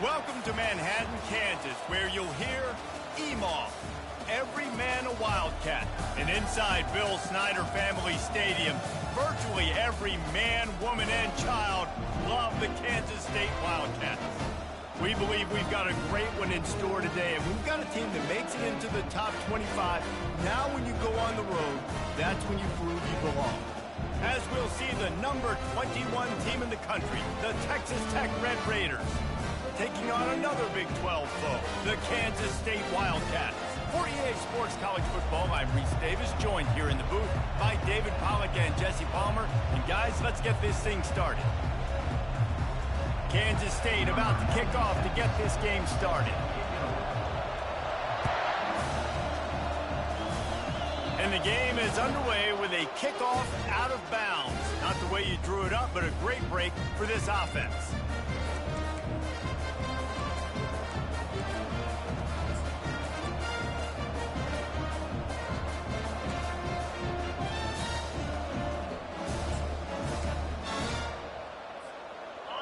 Welcome to Manhattan, Kansas, where you'll hear EMAW, every man a Wildcat. And inside Bill Snyder Family Stadium, virtually every man, woman, and child love the Kansas State Wildcats. We believe we've got a great one in store today, and we've got a team that makes it into the top 25. Now when you go on the road, that's when you prove you belong. As we'll see the number 21 team in the country, the Texas Tech Red Raiders, taking on another Big 12 foe, the Kansas State Wildcats. For EA Sports College Football, I'm Reese Davis, joined here in the booth by David Pollack and Jesse Palmer. And guys, let's get this thing started. Kansas State about to kick off to get this game started. And the game is underway with a kickoff out of bounds. Not the way you drew it up, but a great break for this offense.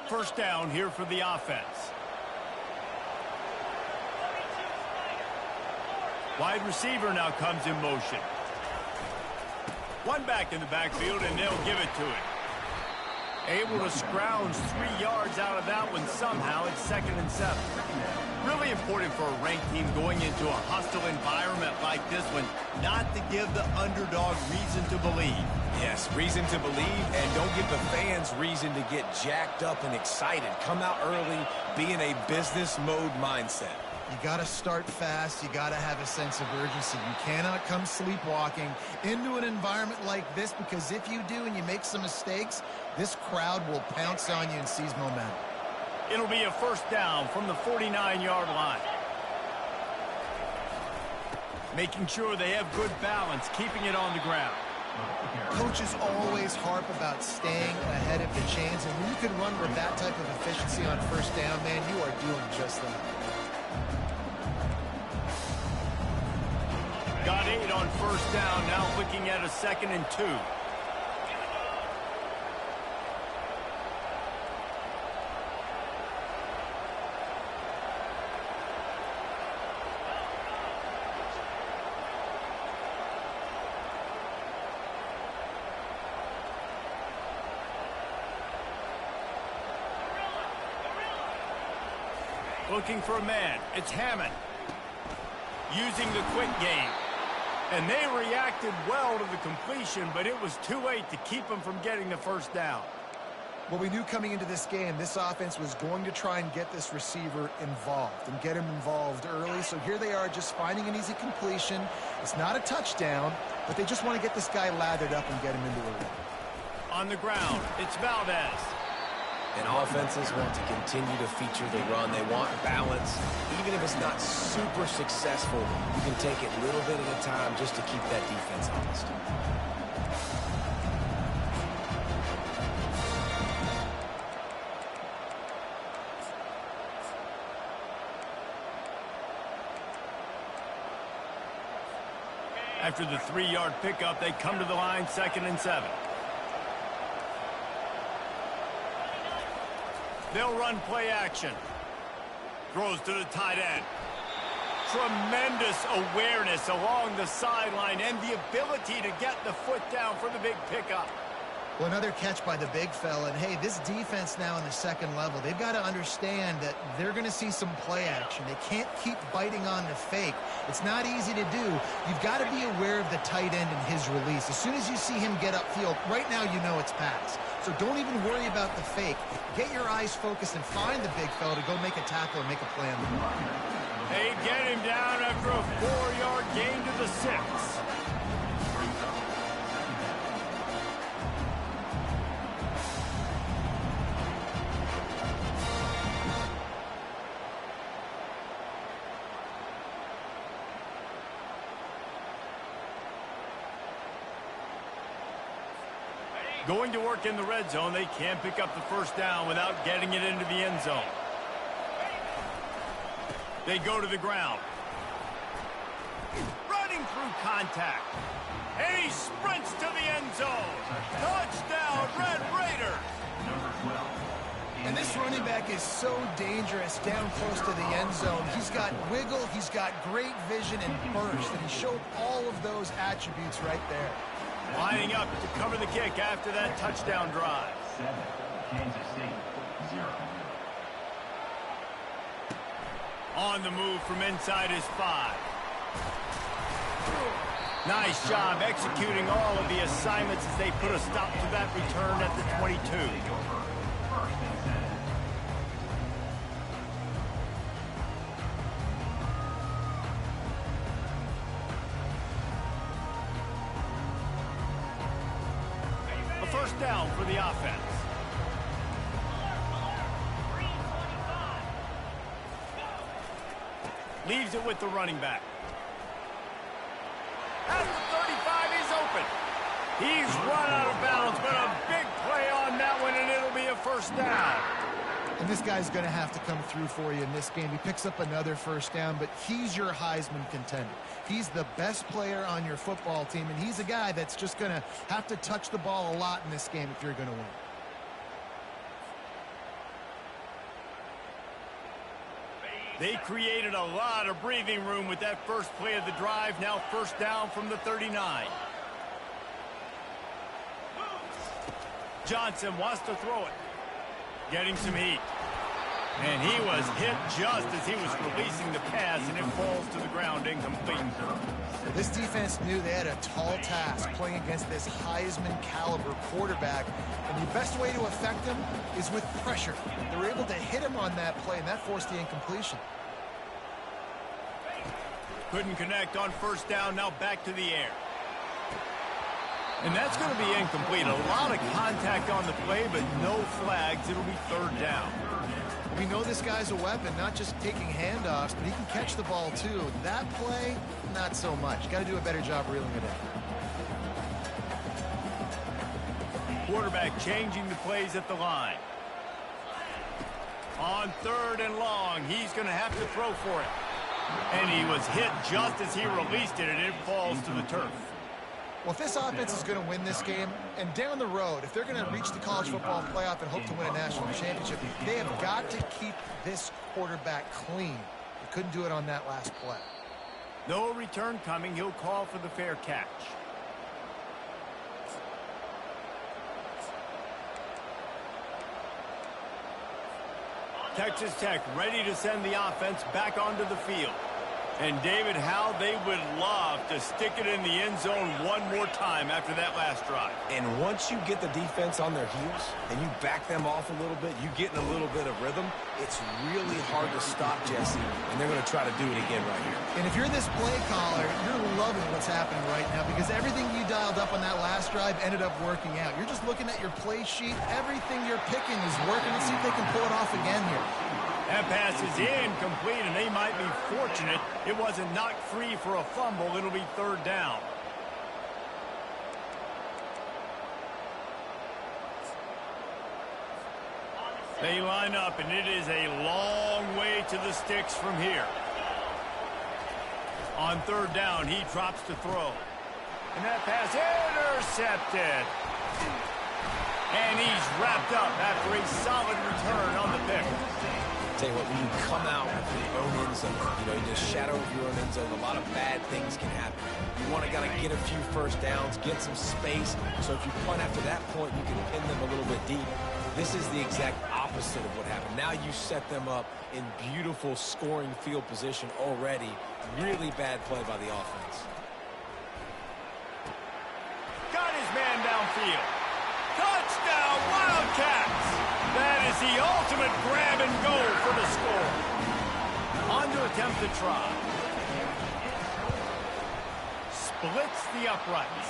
First down here for the offense. Wide receiver now comes in motion. One back in the backfield, and they'll give it to him. Able to scrounge 3 yards out of that one somehow. It's 2nd and 7. Really important for a ranked team going into a hostile environment like this one, not to give the underdog reason to believe. Yes, reason to believe, and don't give the fans reason to get jacked up and excited. Come out early, be in a business mode mindset. You got to start fast. You got to have a sense of urgency. You cannot come sleepwalking into an environment like this, because if you do and you make some mistakes, this crowd will pounce on you and seize momentum. It'll be a first down from the 49-yard line. Making sure they have good balance, keeping it on the ground. Coaches always harp about staying ahead of the chains, and when you can run with that type of efficiency on first down, man, you are doing just that. Got 8 on first down, now looking at a 2nd and 2. Looking for a man. It's Hammond. Using the quick game. And they reacted well to the completion, but it was too late to keep them from getting the first down. Well, we knew coming into this game, this offense was going to try and get this receiver involved and get him involved early. So here they are just finding an easy completion. It's not a touchdown, but they just want to get this guy lathered up and get him into a run. On the ground, it's Valdez. And offenses want to continue to feature the run. They want balance. Even if it's not super successful, you can take it a little bit at a time just to keep that defense honest. After the 3-yard pickup, they come to the line, 2nd and 7. They'll run play action. Throws to the tight end. Tremendous awareness along the sideline and the ability to get the foot down for the big pickup. Well, another catch by the big fella. And, hey, this defense now in the second level, they've got to understand that they're going to see some play action. They can't keep biting on the fake. It's not easy to do. You've got to be aware of the tight end and his release. As soon as you see him get upfield, right now you know it's pass. So don't even worry about the fake. Get your eyes focused and find the big fella to go make a tackle or make a play on the ball. They get him down after a 4-yard gain to the 6. Going to work in the red zone. They can't pick up the first down without getting it into the end zone. They go to the ground. Running through contact. And he sprints to the end zone. Touchdown, Red Raiders. And this running back is so dangerous down close to the end zone. He's got wiggle, he's got great vision and burst, and he showed all of those attributes right there. Lining up to cover the kick after that touchdown drive. 7, Kansas State, 0. On the move from inside his 5. Nice job executing all of the assignments as they put a stop to that return at the 22. A first down for the offense. Leaves it with the running back. At the 35, he's open. He's run out of bounds, but a big play on that one, and it'll be a first down. And this guy's going to have to come through for you in this game. He picks up another first down, but he's your Heisman contender. He's the best player on your football team, and he's a guy that's just going to have to touch the ball a lot in this game if you're going to win. They created a lot of breathing room with that first play of the drive. Now first down from the 39. Johnson wants to throw it. Getting some heat. And he was hit just as he was releasing the pass, and it falls to the ground incomplete. This defense knew they had a tall task playing against this Heisman caliber quarterback, and the best way to affect him is with pressure. They were able to hit him on that play, and that forced the incompletion. Couldn't connect on first down, now back to the air. And that's going to be incomplete. A lot of contact on the play, but no flags. It'll be third down. We know this guy's a weapon, not just taking handoffs, but he can catch the ball too. That play, not so much. Got to do a better job reeling it in. Quarterback changing the plays at the line. On third and long, he's going to have to throw for it. And he was hit just as he released it, and it falls to the turf. Well, if this offense is going to win this game, and down the road, if they're going to reach the college football playoff and hope to win a national championship, they have got to keep this quarterback clean. They couldn't do it on that last play. No return coming. He'll call for the fair catch. Texas Tech ready to send the offense back onto the field. And, David, how they would love to stick it in the end zone one more time after that last drive. And once you get the defense on their heels and you back them off a little bit, you get in a little bit of rhythm, it's really hard to stop, Jesse, and they're going to try to do it again right here. And if you're this play caller, you're loving what's happening right now because everything you dialed up on that last drive ended up working out. You're just looking at your play sheet. Everything you're picking is working. Let's see if they can pull it off again here. That pass is incomplete, and they might be fortunate it wasn't knocked free for a fumble. It'll be third down. They line up, and it is a long way to the sticks from here. On third down, he drops to throw. And that pass intercepted. And he's wrapped up after a solid return on the pick. Tell you what, when you come out of your own end zone, you just shadow your own end zone, a lot of bad things can happen. You want to get a few first downs, get some space, so if you punt after that point, you can pin them a little bit deep. This is the exact opposite of what happened. Now you set them up in beautiful scoring field position already. Really bad play by the offense. Got his man downfield. Touchdown, Wildcats! That is the ultimate grab and go for the score. On to attempt the try. Splits the uprights.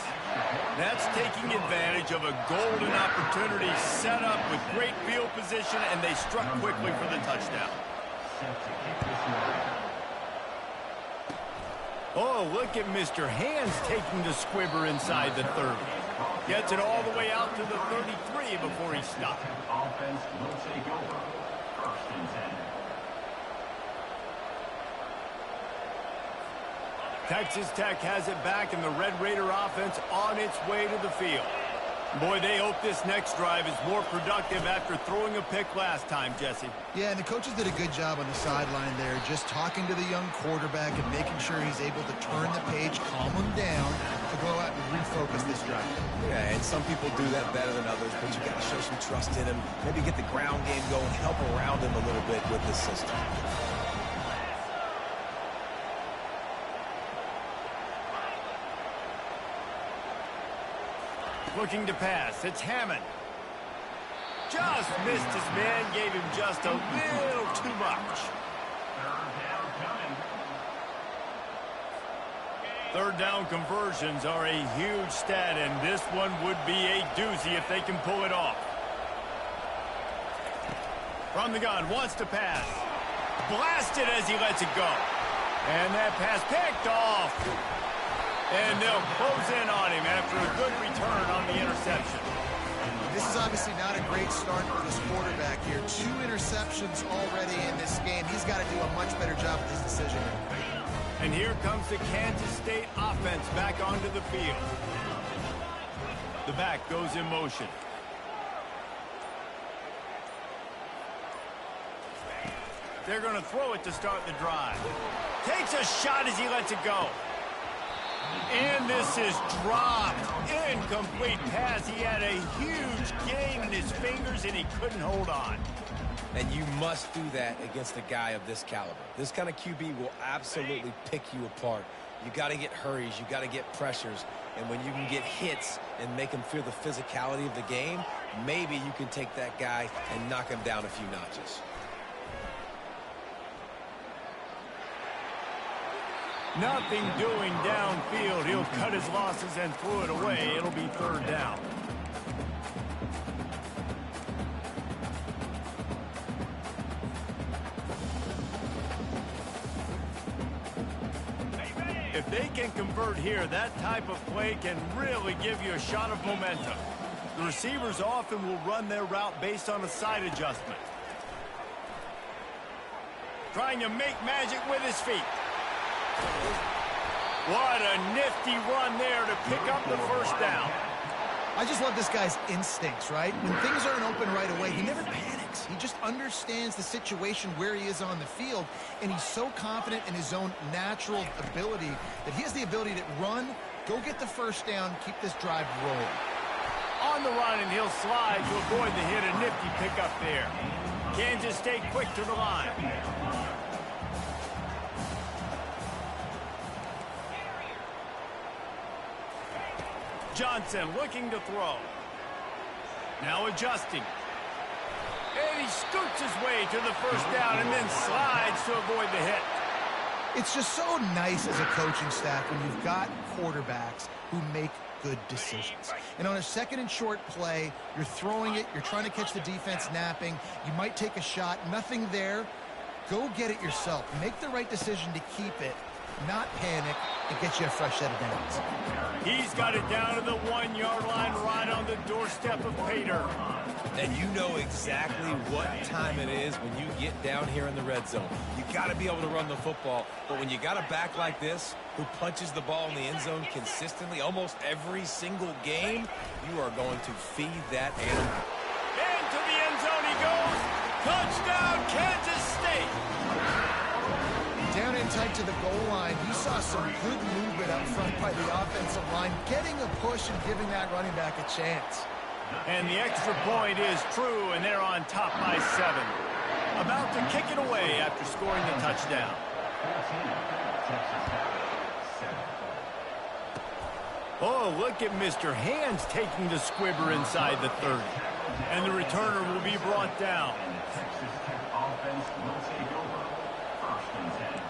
That's taking advantage of a golden opportunity set up with great field position, and they struck quickly for the touchdown. Oh, look at Mr. Hands taking the squibber inside the 30. Gets it all the way out to the 33 before he stopped. Offense will take over. First and 10. Texas Tech has it back, and the Red Raider offense on its way to the field. Boy, they hope this next drive is more productive after throwing a pick last time, Jesse. Yeah, and the coaches did a good job on the sideline there, just talking to the young quarterback and making sure he's able to turn the page, calm him down, to go out and refocus this drive. Yeah, and some people do that better than others, but you got to show some trust in him, maybe get the ground game going, help around him a little bit with this system. Looking to pass. It's Hammond. Just missed his man. Gave him just a little too much. Third down conversions are a huge stat, and this one would be a doozy if they can pull it off. From the gun, wants to pass. Blasted as he lets it go. And that pass picked off. And they'll close in on him after a good return on the interception. This is obviously not a great start for this quarterback here. 2 interceptions already in this game. He's got to do a much better job with his decision. And here comes the Kansas State offense back onto the field. The back goes in motion. They're going to throw it to start the drive. Takes a shot as he lets it go. And this is dropped. Incomplete pass. He had a huge gain in his fingers, and he couldn't hold on. And you must do that against a guy of this caliber. This kind of QB will absolutely pick you apart. You got to get hurries. You got to get pressures. And when you can get hits and make him feel the physicality of the game, maybe you can take that guy and knock him down a few notches. Nothing doing downfield. He'll cut his losses and throw it away. It'll be third down. If they can convert here, that type of play can really give you a shot of momentum. The receivers often will run their route based on a side adjustment. Trying to make magic with his feet. What a nifty run there to pick up the first down. I just love this guy's instincts, right? When things aren't open right away, he never panics. He just understands the situation where he is on the field, and he's so confident in his own natural ability that he has the ability to run, go get the first down, keep this drive rolling. On the run, and he'll slide to avoid the hit. A nifty pickup there. Kansas State quick to the line. Johnson looking to throw. Now adjusting. And he scoots his way to the first down and then slides to avoid the hit. It's just so nice as a coaching staff when you've got quarterbacks who make good decisions. And on a second and short play, you're throwing it, you're trying to catch the defense napping, you might take a shot, nothing there. Go get it yourself. Make the right decision to keep it, not panic, and get you a fresh set of downs. He's got it down to the 1-yard line right on the doorstep of Pater. And you know exactly what time it is when you get down here in the red zone. You got to be able to run the football, but when you got a back like this who punches the ball in the end zone consistently almost every single game, you are going to feed that animal. Into the end zone he goes. Touchdown, Kansas State. Down in tight to the goal line, you saw some good movement up front by the offensive line, getting a push and giving that running back a chance. And the extra point is true, and they're on top by 7. About to kick it away after scoring the touchdown. Oh, look at Mr. Hands taking the squibber inside the 30. And the returner will be brought down. And the Texas Tech offense will take over. First and 10.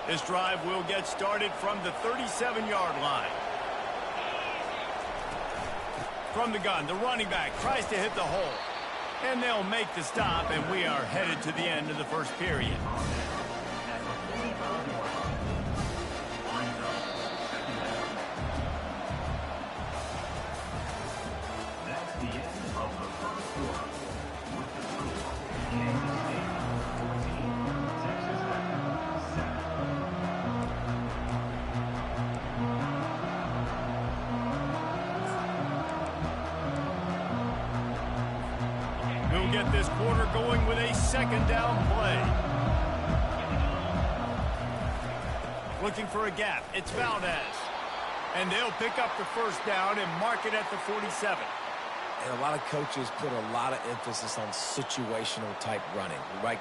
This drive will get started from the 37-yard line. From the gun, the running back tries to hit the hole. And they'll make the stop, and we are headed to the end of the first period. That's the end of the first quarter. With the score, Kansas State 14, Texas Tech 7. get this quarter going with a second down play. Looking for a gap. It's Valdez. And they'll pick up the first down and mark it at the 47. And a lot of coaches put a lot of emphasis on situational type running, right?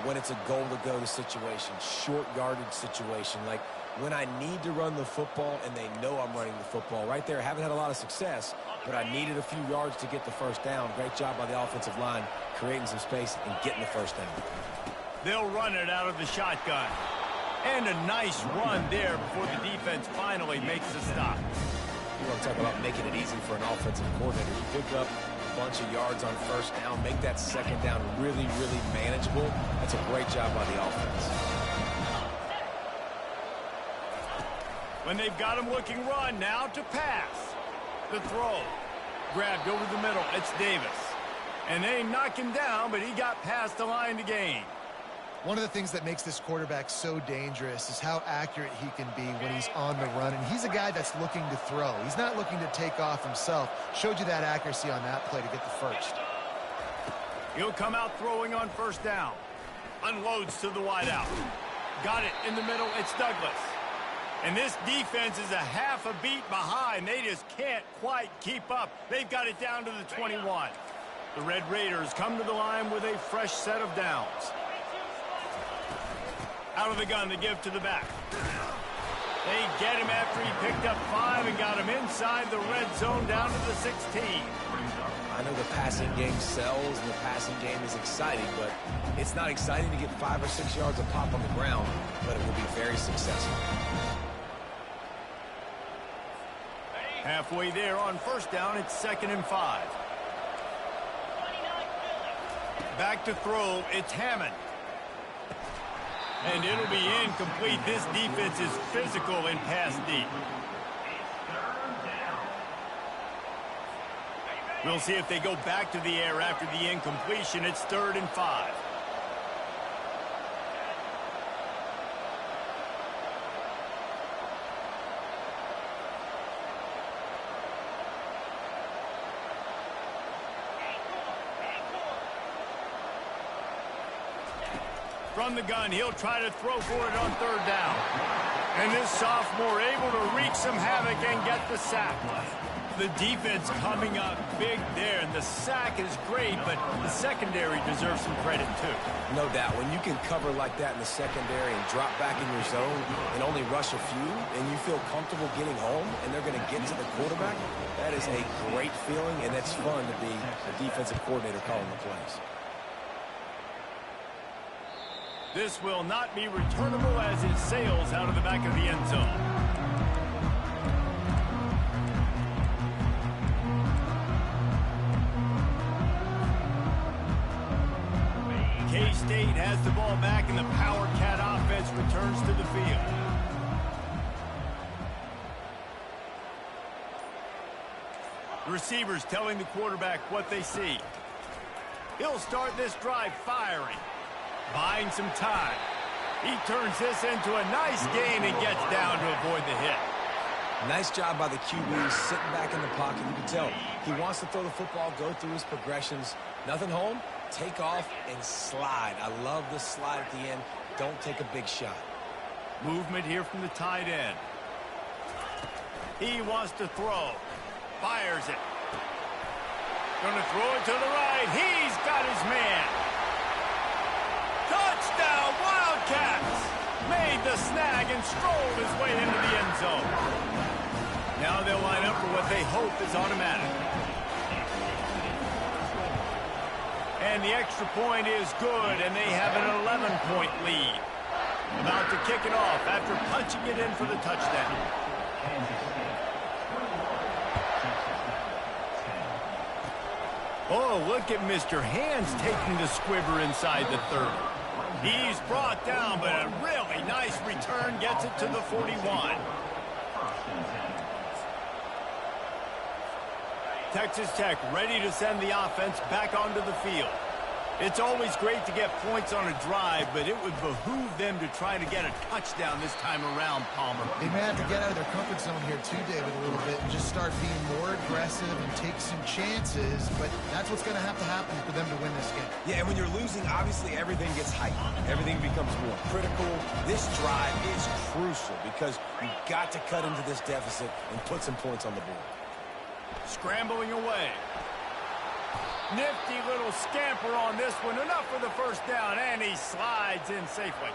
When it's a goal-to-go situation, short yardage situation, like when I need to run the football and they know I'm running the football. Right there, haven't had a lot of success, but I needed a few yards to get the first down. Great job by the offensive line creating some space and getting the first down. They'll run it out of the shotgun. And a nice run there before the defense finally makes the stop. You want to talk about making it easy for an offensive coordinator. You pick up a bunch of yards on first down, make that second down really, really manageable. That's a great job by the offense. When they've got him looking run, now to pass. The throw. Grabbed over the middle. It's Davis. And they knock him down, but he got past the line to gain. One of the things that makes this quarterback so dangerous is how accurate he can be when he's on the run. And he's a guy that's looking to throw. He's not looking to take off himself. Showed you that accuracy on that play to get the first. He'll come out throwing on first down. Unloads to the wideout. Got it in the middle. It's Douglas. And this defense is a half a beat behind. They just can't quite keep up. They've got it down to the 21. The Red Raiders come to the line with a fresh set of downs. Out of the gun to give to the back. They get him after he picked up 5 and got him inside the red zone down to the 16. I know the passing game sells and the passing game is exciting, but it's not exciting to get 5 or 6 yards of pop on the ground, but it will be very successful. Halfway there on first down, it's 2nd and 5. Back to throw, it's Hammond. And it'll be incomplete. This defense is physical in pass deep. We'll see if they go back to the air after the incompletion. It's 3rd and 5. From the gun, he'll try to throw for it on 3rd down. And this sophomore able to wreak some havoc and get the sack. The defense coming up big there, and the sack is great, but the secondary deserves some credit too. No doubt. When you can cover like that in the secondary and drop back in your zone and only rush a few, and you feel comfortable getting home, and they're going to get to the quarterback, that is a great feeling, and it's fun to be a defensive coordinator calling the plays. This will not be returnable as it sails out of the back of the end zone. K-State has the ball back and the Power Cat offense returns to the field. Receivers telling the quarterback what they see. He'll start this drive firing. Buying some time. He turns this into a nice gain and gets down to avoid the hit. Nice job by the QB sitting back in the pocket. You can tell he wants to throw the football, go through his progressions. Nothing home, take off and slide. I love the slide at the end. Don't take a big shot. Movement here from the tight end. He wants to throw. Fires it. Gonna throw it to the right. He's got his man. Touchdown, Wildcats! Made the snag and strolled his way into the end zone. Now they'll line up for what they hope is automatic. And the extra point is good, and they have an 11-point lead. About to kick it off after punching it in for the touchdown. Oh, look at Mr. Hands taking the squibber inside the 30. He's brought down, but a really nice return gets it to the 41. Texas Tech ready to send the offense back onto the field. It's always great to get points on a drive, but it would behoove them to try to get a touchdown this time around, Palmer. They may have to get out of their comfort zone here too, David, a little bit and just start being more aggressive and take some chances, but that's what's going to happen for them to win this game. Yeah, and when you're losing, obviously everything gets heightened. Everything becomes more critical. This drive is crucial because you've got to cut into this deficit and put some points on the board. Scrambling away. Nifty little scamper on this one. Enough for the first down, and he slides in safely.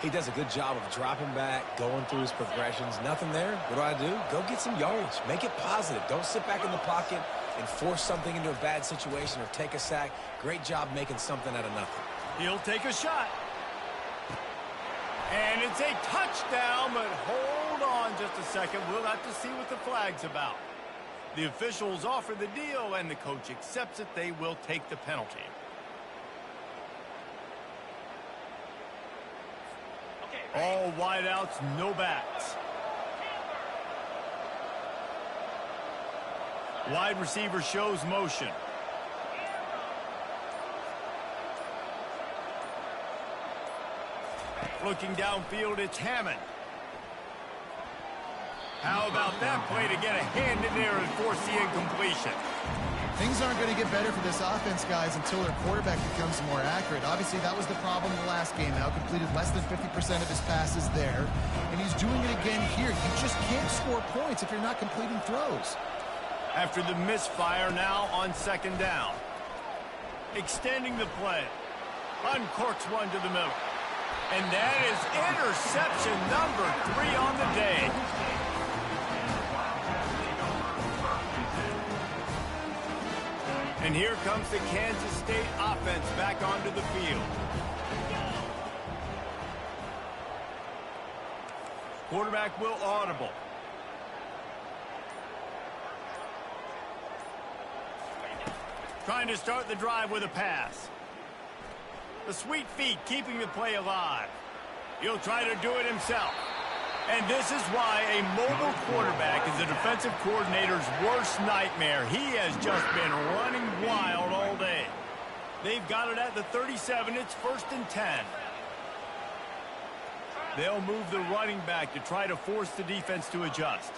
He does a good job of dropping back, going through his progressions. Nothing there. What do? Go get some yardage. Make it positive. Don't sit back in the pocket and force something into a bad situation or take a sack. Great job making something out of nothing. He'll take a shot. And it's a touchdown, but hold on just a second. We'll have to see what the flag's about. The officials offer the deal, and the coach accepts it. They will take the penalty. All wideouts, no backs. Wide receiver shows motion. Looking downfield, it's Hammond. How about that play to get a hand in there and force the incompletion? Things aren't going to get better for this offense, guys, until their quarterback becomes more accurate. Obviously, that was the problem in the last game. Now completed less than 50% of his passes there, and he's doing it again here. You just can't score points if you're not completing throws. After the misfire, now on second down. Extending the play. Uncorks one to the middle. And that is interception number 3 on the day. And here comes the Kansas State offense back onto the field. Quarterback will audible. Trying to start the drive with a pass. The sweet feet keeping the play alive. He'll try to do it himself. And this is why a mobile quarterback is the defensive coordinator's worst nightmare. He has just been running wild all day. They've got it at the 37. It's 1st and 10. They'll move the running back to try to force the defense to adjust.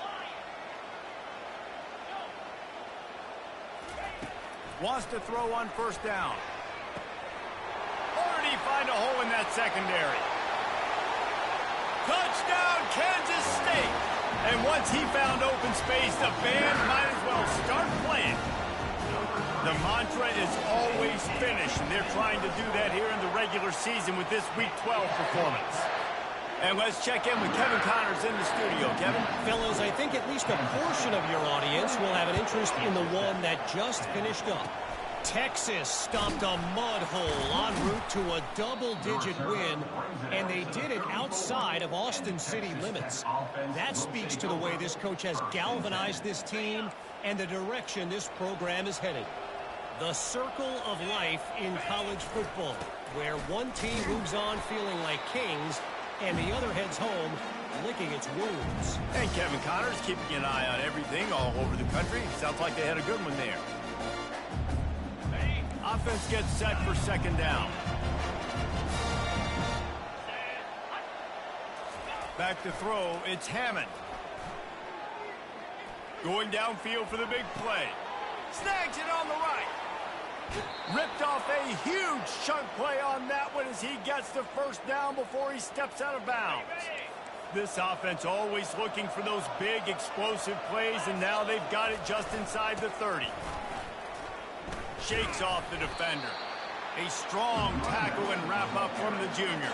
Wants to throw on 1st down. Or did he find a hole in that secondary? Touchdown, Kansas State! And once he found open space, the band might as well start playing. The mantra is always finish, and they're trying to do that here in the regular season with this Week 12 performance. And let's check in with Kevin Connors in the studio. Kevin? Fellas, I think at least a portion of your audience will have an interest in the one that just finished up. Texas stopped a mud hole en route to a double-digit win, and they did it outside of Austin city limits. That speaks to the way this coach has galvanized this team and the direction this program is headed. The circle of life in college football, where one team moves on feeling like kings and the other heads home licking its wounds. And Kevin Connors keeping an eye on everything all over the country. Sounds like they had a good one there. Offense gets set for 2nd down. Back to throw, it's Hammond. Going downfield for the big play. Snags it on the right. Ripped off a huge chunk play on that one as he gets the 1st down before he steps out of bounds. This offense always looking for those big explosive plays, and now they've got it just inside the 30. Shakes off the defender. A strong tackle and wrap up from the junior.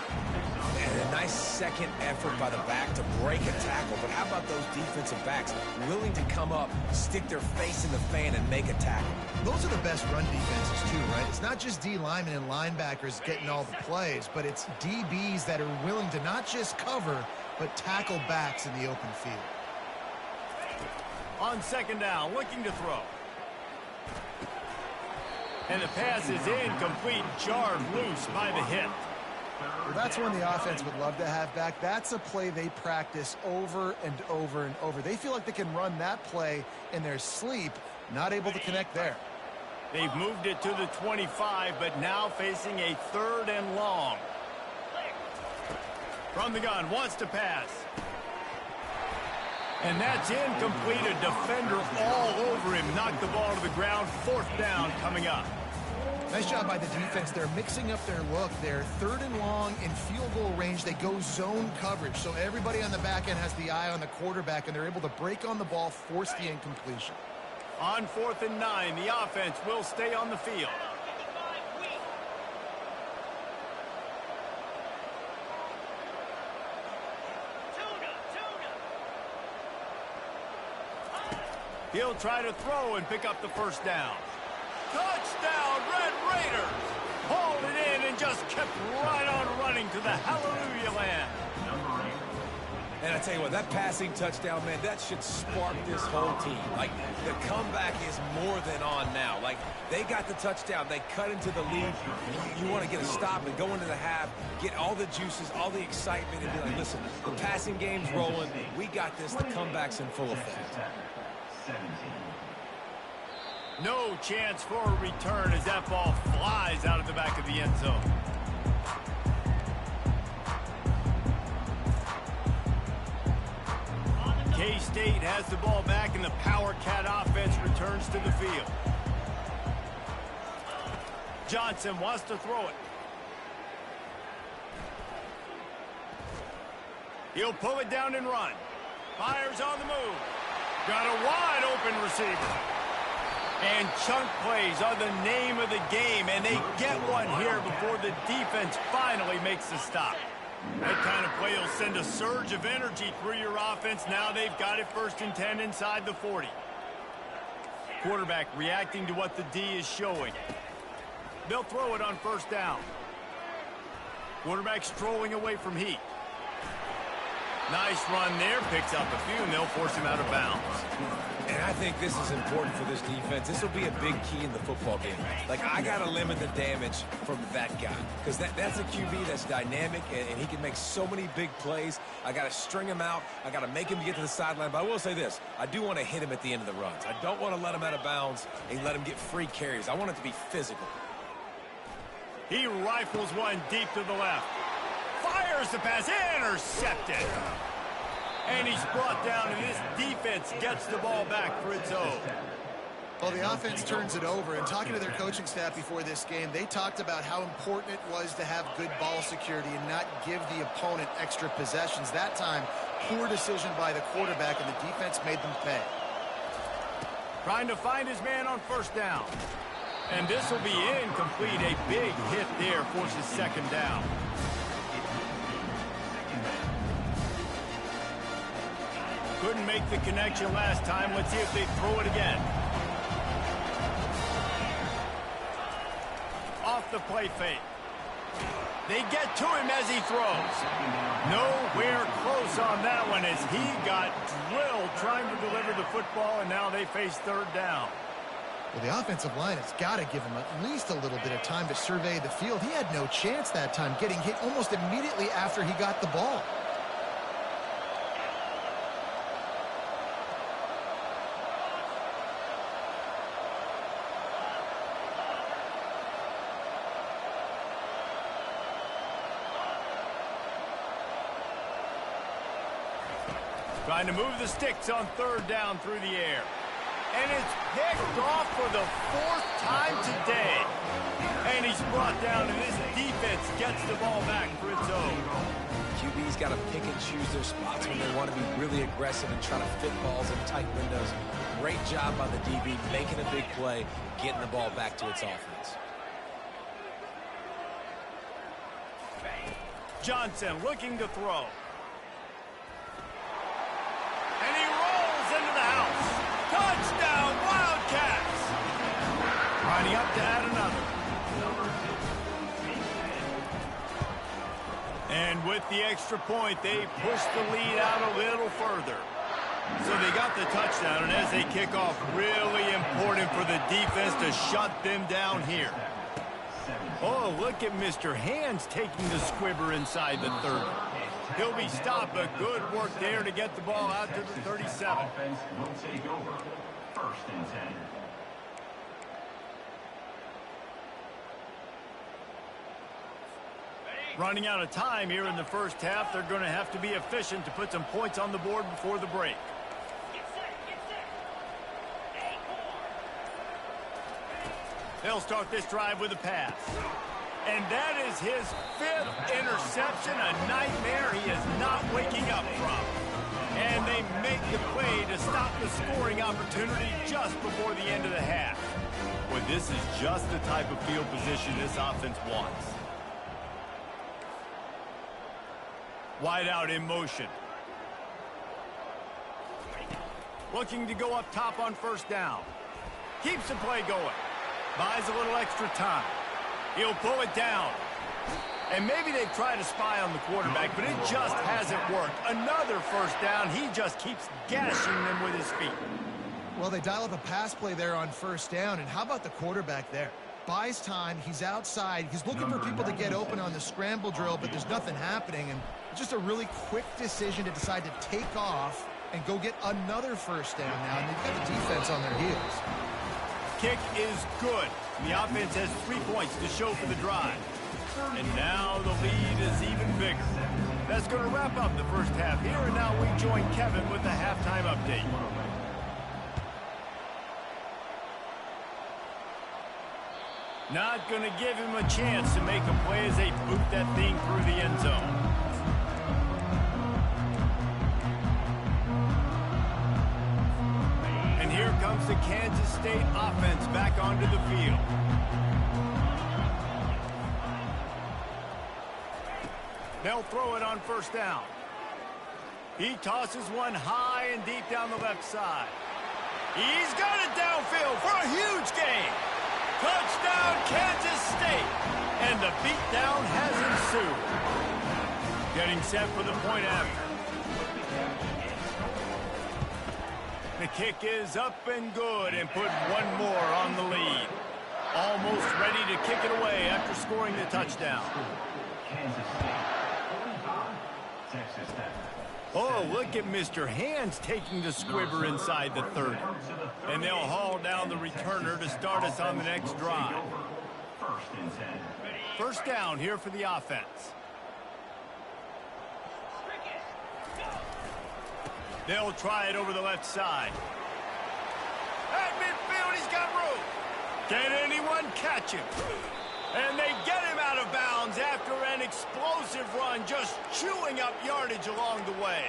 And a nice second effort by the back to break a tackle. But how about those defensive backs willing to come up, stick their face in the fan, and make a tackle? Those are the best run defenses too, right? It's not just D linemen and linebackers getting all the plays, but it's DBs that are willing to not just cover, but tackle backs in the open field. On 2nd down, looking to throw. And the pass is incomplete, jarred loose by the hit. Well, that's one the offense would love to have back. That's a play they practice over and over and over. They feel like they can run that play in their sleep, not able to connect there. They've moved it to the 25, but now facing a 3rd and long. From the gun, wants to pass. And that's incomplete. A defender all over him. Knocked the ball to the ground. 4th down coming up. Nice job by the defense. They're mixing up their look. They're 3rd and long in field goal range. They go zone coverage. So everybody on the back end has the eye on the quarterback, and they're able to break on the ball, force the incompletion. On 4th and 9, the offense will stay on the field. He'll try to throw and pick up the 1st down. Touchdown, Red Raiders! Hauled it in and just kept right on running to the hallelujah land. And I tell you what, that passing touchdown, man, that should spark this whole team. Like, the comeback is more than on now. Like, they got the touchdown. They cut into the lead. You want to get a stop and go into the half, get all the juices, all the excitement, and be like, listen, the passing game's rolling. We got this. The comeback's in full effect. No chance for a return as that ball flies out of the back of the end zone. K-State has the ball back, and the Power Cat offense returns to the field. Johnson wants to throw it. He'll pull it down and run. Fires on the move. Got a wide open receiver. And chunk plays are the name of the game, and they get one here before the defense finally makes the stop. That kind of play will send a surge of energy through your offense. Now they've got it 1st and 10 inside the 40. Quarterback reacting to what the D is showing. They'll throw it on 1st down. Quarterback strolling away from Heat. Nice run there, picks up a few, and they'll force him out of bounds. And I think this is important for this defense. This will be a big key in the football game. Like, I got to limit the damage from that guy, because that's a QB that's dynamic, and he can make so many big plays. I got to string him out. I got to make him get to the sideline. But I will say this. I do want to hit him at the end of the runs. I don't want to let him out of bounds and let him get free carries. I want it to be physical. He rifles one deep to the left. Fires the pass, intercepted. And he's brought down, and this defense gets the ball back for its own. Well, the offense turns it over, and talking to their coaching staff before this game, they talked about how important it was to have good ball security and not give the opponent extra possessions. That time, poor decision by the quarterback, and the defense made them pay. Trying to find his man on 1st down. And this will be incomplete. A big hit there forces 2nd down. Couldn't make the connection last time. Let's see if they throw it again. Off the play fake. They get to him as he throws. Nowhere close on that one as he got drilled trying to deliver the football, and now they face 3rd down. Well, the offensive line has got to give him at least a little bit of time to survey the field. He had no chance that time, getting hit almost immediately after he got the ball. Trying to move the sticks on 3rd down through the air. And it's picked off for the 4th time today. And he's brought down, and this defense gets the ball back for its own. QB's got to pick and choose their spots when they want to be really aggressive and try to fit balls in tight windows. Great job by the DB making a big play, getting the ball back to its offense. Johnson looking to throw. And he rolls into the house. Touchdown, Wildcats! Lining up to add another. And with the extra point, they push the lead out a little further. So they got the touchdown, and as they kick off, really important for the defense to shut them down here. Oh, look at Mr. Hands taking the squibber inside the 30. He'll be stopped, but good work there to get the ball out to the 37. Offense will take over. 1st and 10. Running out of time here in the first half, they're going to have to be efficient to put some points on the board before the break. They'll start this drive with a pass. And that is his 5th interception, a nightmare he is not waking up from. And they make the play to stop the scoring opportunity just before the end of the half. Well, this is just the type of field position this offense wants. Wide out in motion. Looking to go up top on first down. Keeps the play going. Buys a little extra time. He'll pull it down. And maybe they try to spy on the quarterback, but it just hasn't worked. Another first down. He just keeps gashing them with his feet. Well, they dial up a pass play there on first down, and how about the quarterback there? Buys time, he's outside, he's looking for people to get open on the scramble drill, but there's nothing happening, and it's just a really quick decision to decide to take off and go get another first down now, and they've got the defense on their heels. Kick is good. The offense has 3 points to show for the drive. And now the lead is even bigger. That's going to wrap up the first half here, and now we join Kevin with the halftime update. Not going to give him a chance to make a play as they boot that thing through the end zone. And here comes the Kansas State offense back onto the field. They'll throw it on first down. He tosses one high and deep down the left side. He's got it downfield for a huge gain. Touchdown, Kansas State. And the beatdown has ensued. Getting set for the point after. The kick is up and good and put one more on the lead. Almost ready to kick it away after scoring the touchdown. Kansas State, 45, Texas Tech. Oh, look at Mr. Hands taking the squibber inside the 30. And they'll haul down the returner to start us on the next drive. First and 10. First down here for the offense. They'll try it over the left side. At midfield, he's got room. Can anyone catch him? And they get him out of bounds after an explosive run, just chewing up yardage along the way.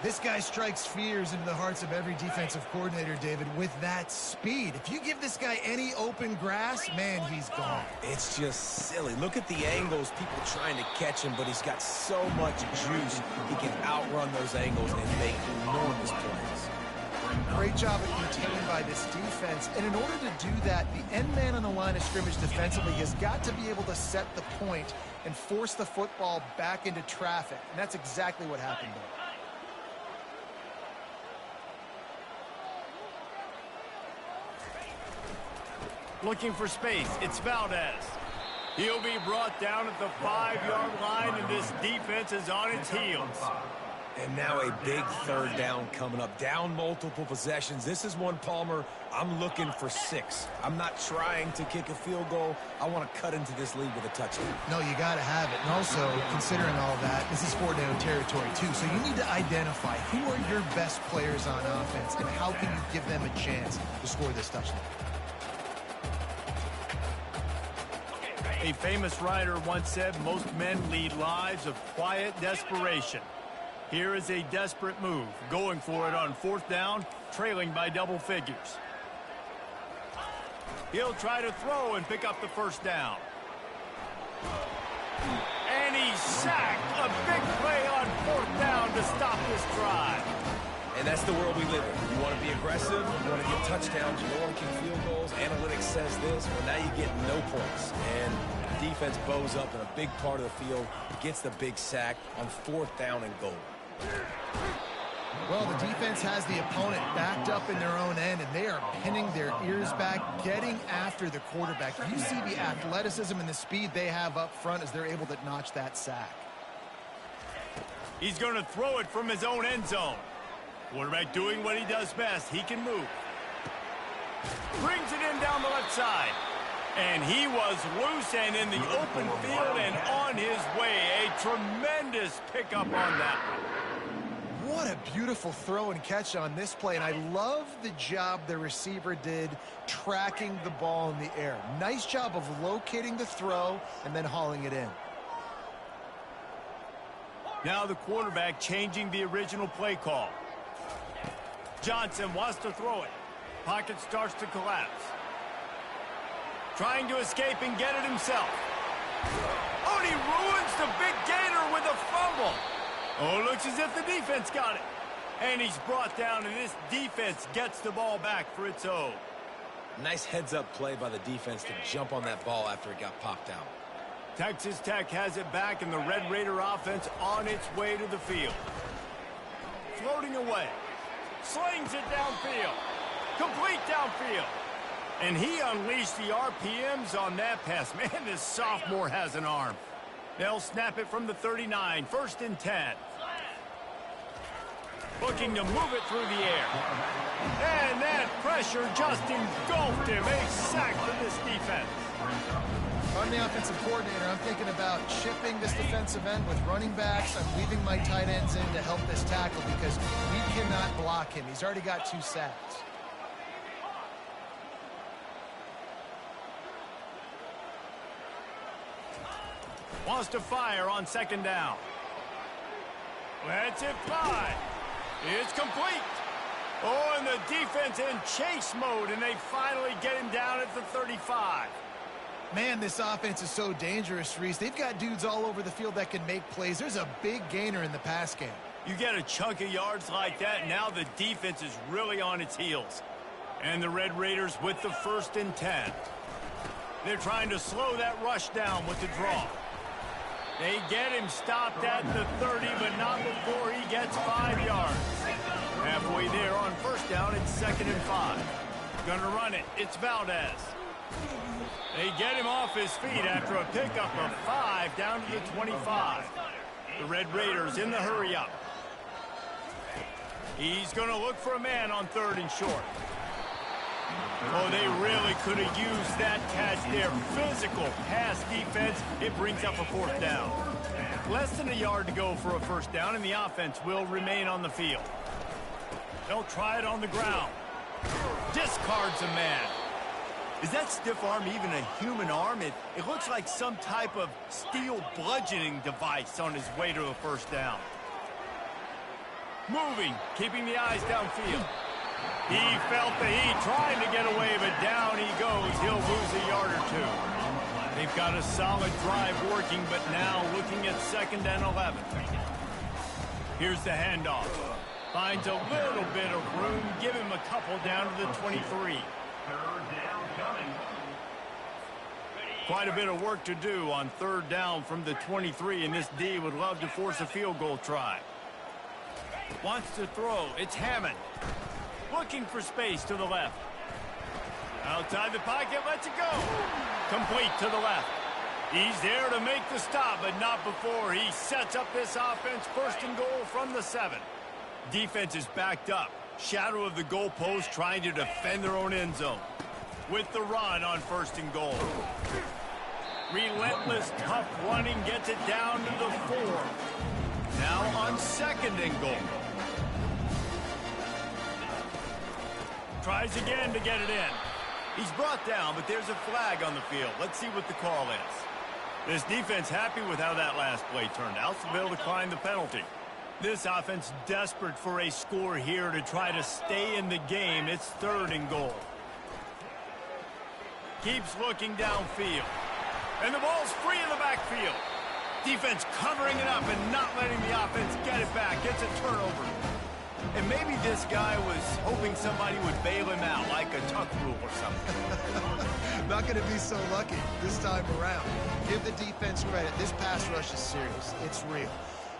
This guy strikes fears into the hearts of every defensive coordinator, David, with that speed. If you give this guy any open grass, man, he's gone. It's just silly. Look at the angles, people trying to catch him, but he's got so much juice. He can outrun those angles and make enormous plays. Great job at containing by this defense. And in order to do that, the end man on the line of scrimmage defensively has got to be able to set the point and force the football back into traffic. And that's exactly what happened there. Looking for space, it's Valdez. He'll be brought down at the 5-yard line, and this defense is on its heels. And now a big third down coming up. Down multiple possessions. This is one, Palmer, I'm looking for 6. I'm not trying to kick a field goal. I want to cut into this lead with a touchdown. No, you got to have it. And also, considering all that, this is four-down territory, too. So you need to identify who are your best players on offense and how can you give them a chance to score this touchdown. A famous writer once said, most men lead lives of quiet desperation. Here is a desperate move, going for it on fourth down, trailing by double figures. He'll try to throw and pick up the first down. And he's sacked. A big play on fourth down to stop this drive. And that's the world we live in. You want to be aggressive, you want to get touchdowns, you don't want to kick field goals. Analytics says this, well, now you get no points. And the defense bows up in a big part of the field, gets the big sack on fourth down and goal. Well, the defense has the opponent backed up in their own end, and they are pinning their ears back, getting after the quarterback. You see the athleticism and the speed they have up front as they're able to notch that sack. He's going to throw it from his own end zone. Quarterback doing what he does best. He can move. Brings it in down the left side. And he was loose and in the open field and on his way. A tremendous pickup on that one. What a beautiful throw and catch on this play. And I love the job the receiver did tracking the ball in the air. Nice job of locating the throw and then hauling it in. Now the quarterback changing the original play call. Johnson wants to throw it. Pocket starts to collapse. Trying to escape and get it himself. Oh, and he ruins the big gainer with a fumble. Oh, looks as if the defense got it. And he's brought down, and this defense gets the ball back for its own. Nice heads-up play by the defense to jump on that ball after it got popped out. Texas Tech has it back, and the Red Raider offense on its way to the field. Floating away. Slings it downfield. Complete downfield. And he unleashed the RPMs on that pass. Man, this sophomore has an arm. They'll snap it from the 39, 1st and 10. Looking to move it through the air. And that pressure just engulfed him. A sack for this defense. I'm the offensive coordinator. I'm thinking about chipping this defensive end with running backs. I'm leaving my tight ends in to help this tackle because we cannot block him. He's already got 2 sacks. Wants to fire on 2nd down. Lets it fly. It's complete. Oh, and the defense in chase mode, and they finally get him down at the 35. Man, this offense is so dangerous, Reese. They've got dudes all over the field that can make plays. There's a big gainer in the pass game. You get a chunk of yards like that, now the defense is really on its heels. And the Red Raiders with the 1st and 10. They're trying to slow that rush down with the draw. They get him stopped at the 30, but not before he gets 5 yards. Halfway there on 1st down, it's 2nd and 5. Gonna run it. It's Valdez. They get him off his feet after a pickup of 5 down to the 25. The Red Raiders in the hurry-up. He's going to look for a man on 3rd and short. Oh, they really could have used that catch there. Physical pass defense. It brings up a 4th down. Less than a yard to go for a 1st down, and the offense will remain on the field. They'll try it on the ground. Discards a man. Is that stiff arm even a human arm? It looks like some type of steel bludgeoning device on his way to a 1st down. Moving, keeping the eyes downfield. He felt the heat, trying to get away, but down he goes. He'll lose a yard or 2. They've got a solid drive working, but now looking at 2nd and 11. Here's the handoff. Finds a little bit of room. Give him a couple down to the 23. Quite a bit of work to do on 3rd down from the 23, and this D would love to force a field goal try. Wants to throw. It's Hammond. Looking for space to the left. Outside the pocket, lets it go. Complete to the left. He's there to make the stop, but not before he sets up this offense. 1st and goal from the 7. Defense is backed up. Shadow of the goalpost trying to defend their own end zone. With the run on 1st and goal. Relentless, tough running gets it down to the 4. Now on 2nd and goal. Tries again to get it in. He's brought down, but there's a flag on the field. Let's see what the call is. This defense happy with how that last play turned out, so they'll decline the penalty. This offense desperate for a score here to try to stay in the game. It's 3rd and goal. Keeps looking downfield. And the ball's free in the backfield. Defense covering it up and not letting the offense get it back. Gets a turnover. And maybe this guy was hoping somebody would bail him out, like a tuck rule or something. Not going to be so lucky this time around. Give the defense credit. This pass rush is serious. It's real.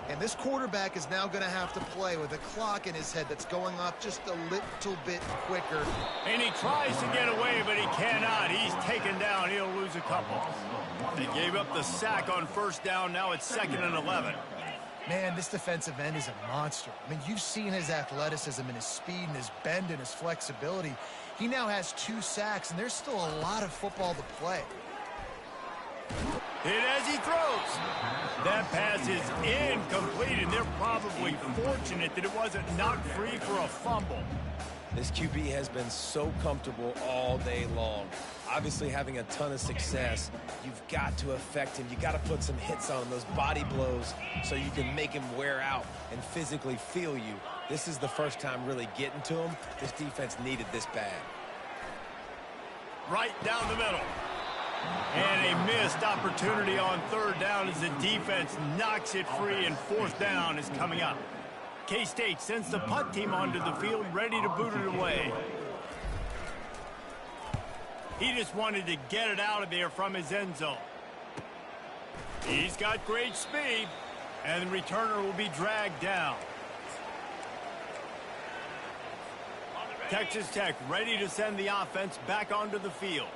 And this quarterback is now going to have to play with a clock in his head that's going off just a little bit quicker. And he tries to get away, but he cannot. He's taken down. He'll lose a couple. They gave up the sack on 1st down. Now it's 2nd and 11. Man, this defensive end is a monster. I mean, you've seen his athleticism and his speed and his bend and his flexibility. He now has 2 sacks, and there's still a lot of football to play. Hit as he throws. That pass is incomplete, and they're probably fortunate that it wasn't knocked free for a fumble. This QB has been so comfortable all day long. Obviously having a ton of success. You've got to affect him. You got to put some hits on him, those body blows, so you can make him wear out and physically feel you. This is the first time really getting to him. This defense needed this bad. Right down the middle. And a missed opportunity on 3rd down as the defense knocks it free, and 4th down is coming up. K-State sends the punt team onto the field, ready to boot it away. He just wanted to get it out of there from his end zone. He's got great speed, and the returner will be dragged down. Texas Tech ready to send the offense back onto the field.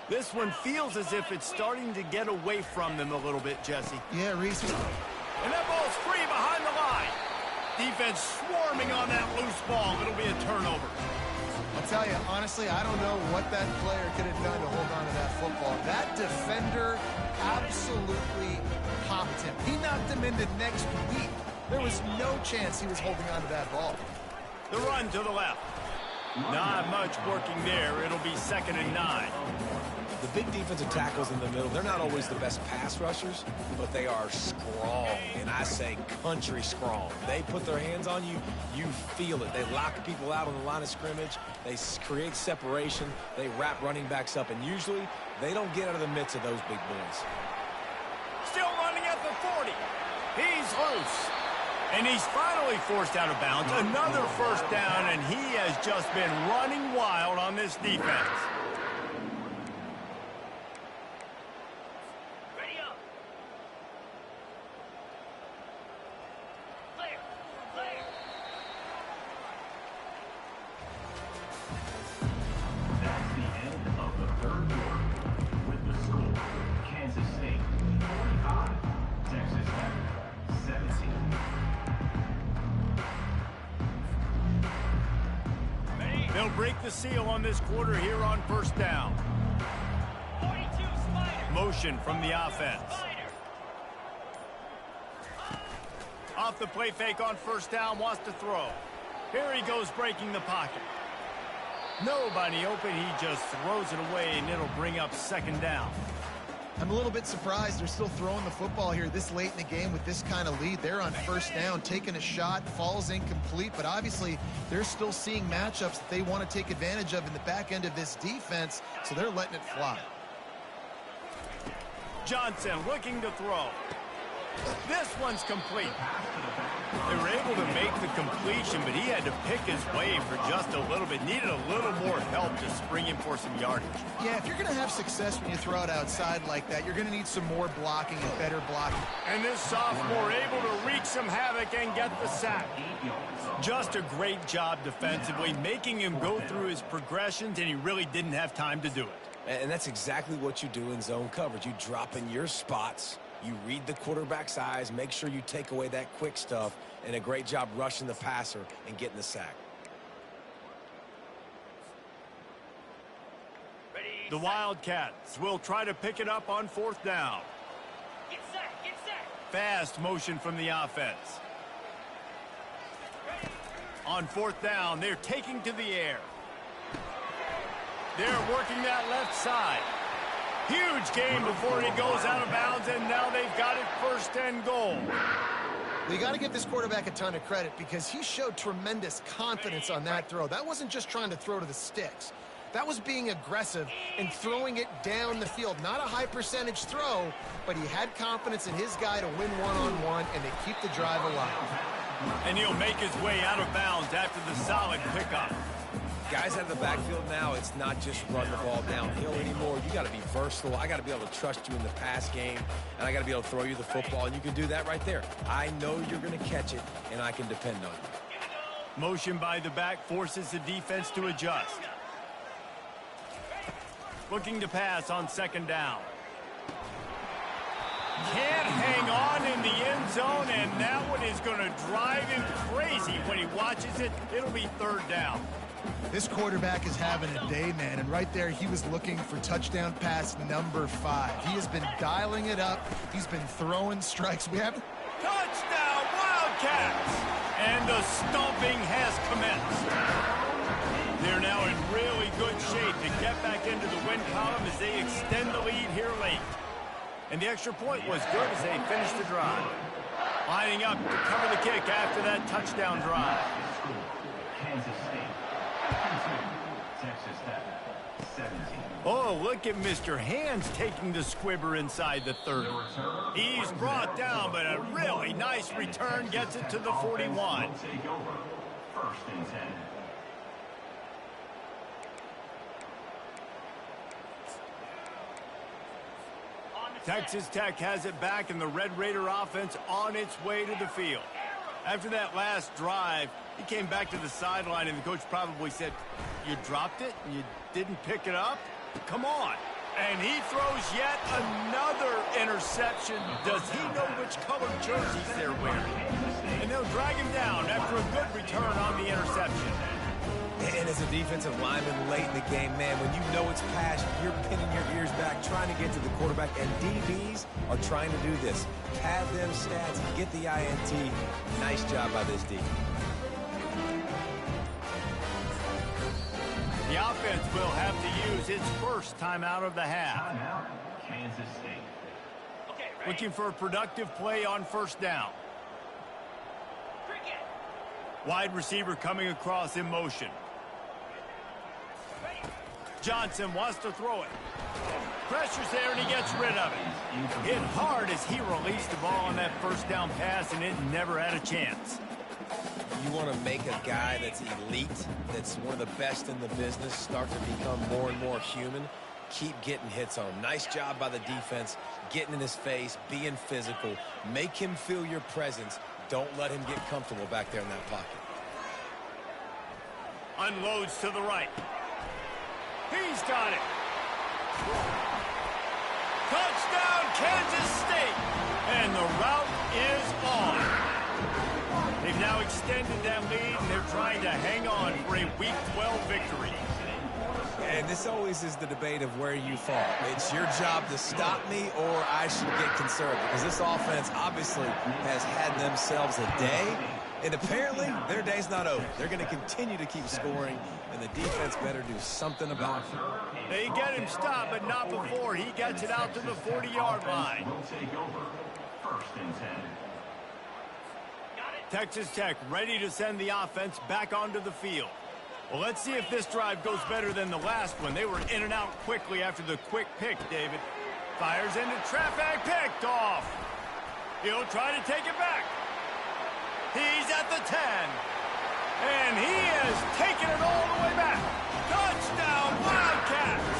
This one feels as if it's starting to get away from them a little bit, Jesse. Yeah, Reese. And that ball's free behind the line. Defense swarming on that loose ball. It'll be a turnover. I'll tell you, honestly, I don't know what that player could have done to hold on to that football. That defender absolutely popped him. He knocked him into next week. There was no chance he was holding on to that ball. The run to the left. Not much working there. It'll be 2nd and 9. The big defensive tackles in the middle, they're not always the best pass rushers, but they are strong, and I say country strong. They put their hands on you, you feel it. They lock people out on the line of scrimmage. They create separation. They wrap running backs up, and usually they don't get out of the midst of those big boys. Still running at the 40. He's loose. And he's finally forced out of bounds. Another 1st down, and he has just been running wild on this defense. They'll break the seal on this quarter here on 1st down. Motion from the offense. Off the play fake on 1st down, wants to throw. Here he goes breaking the pocket. Nobody open, he just throws it away, and it'll bring up 2nd down. I'm a little bit surprised they're still throwing the football here this late in the game with this kind of lead. They're on 1st down, taking a shot, falls incomplete, but obviously they're still seeing matchups that they want to take advantage of in the back end of this defense, so they're letting it fly. Johnson looking to throw. This one's complete. They were able to make the completion, but he had to pick his way for just a little bit. Needed a little more help to spring him for some yardage. Yeah, if you're going to have success when you throw it outside like that, you're going to need some more blocking and better blocking. And this sophomore able to wreak some havoc and get the sack. Just a great job defensively, making him go through his progressions, and he really didn't have time to do it. And that's exactly what you do in zone coverage. You drop in your spots. You read the quarterback's eyes, make sure you take away that quick stuff, and a great job rushing the passer and getting the sack. The Wildcats will try to pick it up on 4th down. Get set, get set. Fast motion from the offense. On 4th down, they're taking to the air. They're working that left side. Huge gain before he goes out of bounds, and now they've got it 1st and goal. Well, you got to give this quarterback a ton of credit because he showed tremendous confidence on that throw. That wasn't just trying to throw to the sticks. That was being aggressive and throwing it down the field. Not a high percentage throw, but he had confidence in his guy to win one-on-one and to keep the drive alive. And he'll make his way out of bounds after the solid pickup. Guys out of the backfield now, it's not just run the ball downhill anymore. You got to be versatile. I got to be able to trust you in the pass game, and I got to be able to throw you the football, and you can do that right there. I know you're going to catch it, and I can depend on you. Motion by the back forces the defense to adjust. Looking to pass on 2nd down. Can't hang on in the end zone, and that one is going to drive him crazy when he watches it. It'll be third down. This quarterback is having a day, man, and right there he was looking for touchdown pass number 5. He has been dialing it up. He's been throwing strikes. We have Touchdown, Wildcats! And the stomping has commenced. They're now in really good shape to get back into the win column as they extend the lead here late. And the extra point was good as they finished the drive. Lining up to cover the kick after that touchdown drive. Kansas State, 52. Texas Tech, 17. Oh, look at Mr. Hands taking the squibber inside the 30. He's brought down, but a really nice return gets it to the 41. Take over. First and 10. Texas Tech has it back, and the Red Raider offense on its way to the field. After that last drive, he came back to the sideline, and the coach probably said, "You dropped it? You didn't pick it up? Come on." And he throws yet another interception. Does he know which colored jerseys they're wearing? And they'll drag him down after a good return on the interception. And as a defensive lineman late in the game, man, when you know it's past, you're pinning your ears back, trying to get to the quarterback, and DBs are trying to do this. Pad them stats, get the INT. Nice job by this D. The offense will have to use its first timeout of the half. Timeout, Kansas State. Okay, ready? Looking for a productive play on first down. Cricket. Wide receiver coming across in motion. Johnson wants to throw it. Pressure's there, and he gets rid of it. Hit hard as he released the ball on that first down pass, and it never had a chance. You want to make a guy that's elite, that's one of the best in the business, start to become more and more human. Keep getting hits on him. Nice job by the defense, getting in his face, being physical. Make him feel your presence. Don't let him get comfortable back there in that pocket. Unloads to the right. He's got it. Touchdown, Kansas State. And the route is on. They've now extended that lead, and they're trying to hang on for a Week 12 victory. And this always is the debate of where you fall. It's your job to stop me, or I should get conservative. Because this offense obviously has had themselves a day, and apparently their day's not over. They're going to continue to keep scoring, and the defense better do something about it. They get him stopped, but not before he gets it out to the 40-yard line. Will take over. First and 10. Texas Tech ready to send the offense back onto the field. Well, let's see if this drive goes better than the last one. They were in and out quickly after the quick pick, David. Fires into traffic, picked off. He'll try to take it back. He's at the 10. And he has taken it all the way back. Touchdown, Wildcats!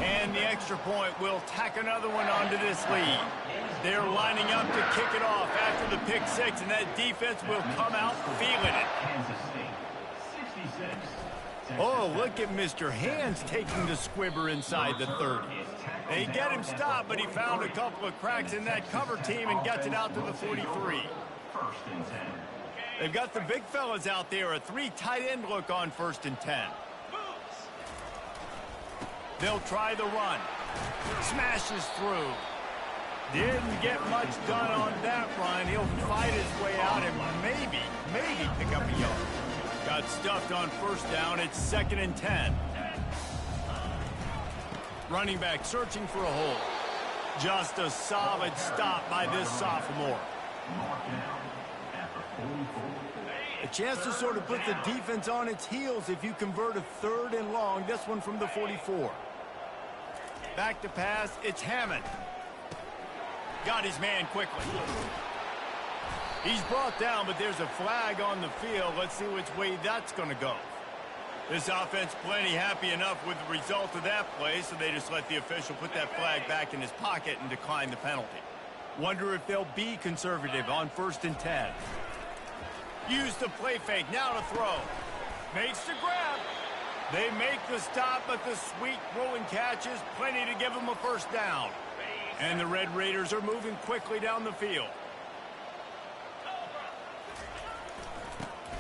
And the extra point will tack another one onto this lead. They're lining up to kick it off after the pick six, and that defense will come out feeling it. Kansas State, 66. Oh, look at Mr. Hands taking the squibber inside the 30. They get him stopped, but he found a couple of cracks in that cover team and gets it out to the 43. First and 10. They've got the big fellas out there, a 3 tight end look on first and 10. They'll try the run. Smashes through. Didn't get much done on that run. He'll fight his way out and maybe pick up a yard. Got stuffed on first down. It's second and 10. Running back searching for a hole. Just a solid stop by this sophomore. Mark down after 44. A chance to sort of put the defense on its heels if you convert a third and long. This one from the 44. Back to pass. It's Hammond. Got his man quickly. He's brought down, but there's a flag on the field. Let's see which way that's going to go. This offense plenty happy enough with the result of that play, so they just let the official put that flag back in his pocket and decline the penalty. Wonder if they'll be conservative on first and 10. Use the play fake. Now to throw. Makes the grab. They make the stop, but the sweet throwing catch is plenty to give them a first down. And the Red Raiders are moving quickly down the field.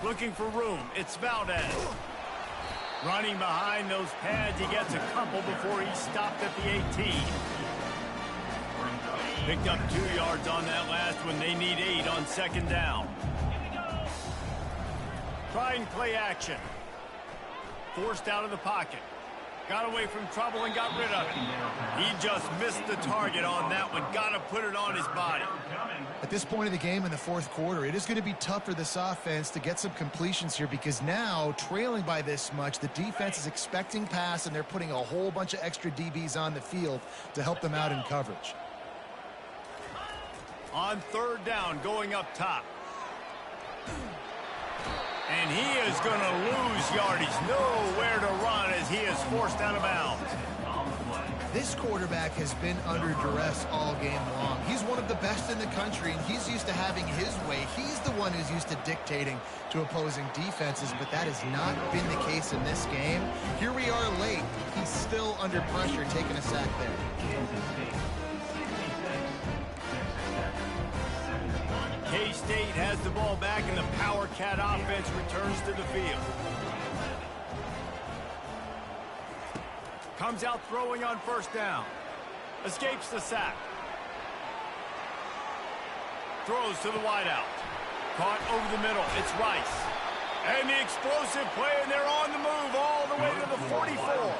Looking for room, it's Valdez. Running behind those pads, he gets a couple before he stopped at the 18. Picked up 2 yards on that last one. They need 8 on second down. Trying play action. Forced out of the pocket. Got away from trouble and got rid of it. He just missed the target on that one. Got to put it on his body. At this point of the game in the fourth quarter, it is going to be tough for this offense to get some completions here because now, trailing by this much, the defense is expecting pass, and they're putting a whole bunch of extra DBs on the field to help them out in coverage. On third down, going up top. And he is going to lose yardage. Nowhere to run as he is forced out of bounds. This quarterback has been under duress all game long. He's one of the best in the country, and he's used to having his way. He's the one who's used to dictating to opposing defenses, but that has not been the case in this game. Here we are late. He's still under pressure, taking a sack there. K-State has the ball back, and the Power Cat offense returns to the field. Comes out throwing on first down. Escapes the sack. Throws to the wideout. Caught over the middle. It's Rice. And the explosive play, and they're on the move all the way to the 44.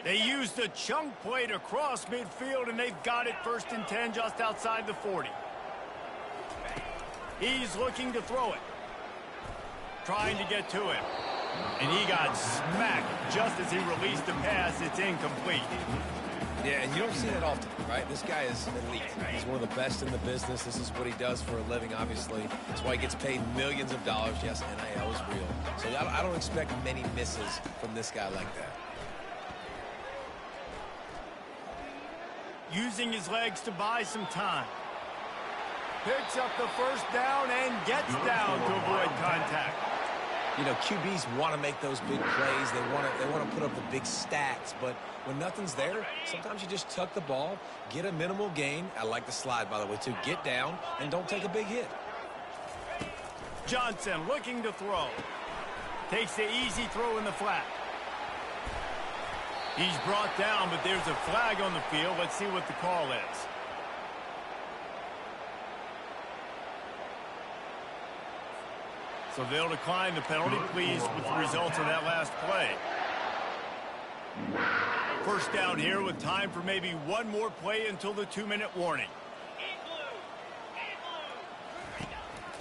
They used a chunk play to cross midfield, and they've got it 1st and 10 just outside the 40. He's looking to throw it. Trying to get to him. And he got smacked just as he released the pass. It's incomplete. Yeah, and you don't see that often, right? This guy is elite. He's one of the best in the business. This is what he does for a living, obviously. That's why he gets paid millions of dollars. Yes, NIL is real. So I don't expect many misses from this guy like that. Using his legs to buy some time. Picks up the first down and gets down to avoid contact. You know, QBs want to make those big plays. They want to put up the big stats. But when nothing's there, sometimes you just tuck the ball, get a minimal gain. I like the slide, by the way, too. Get down and don't take a big hit. Johnson looking to throw. Takes the easy throw in the flat. He's brought down, but there's a flag on the field. Let's see what the call is. So they'll decline the penalty, pleased with the results of that last play. First down here with time for maybe one more play until the 2-minute warning.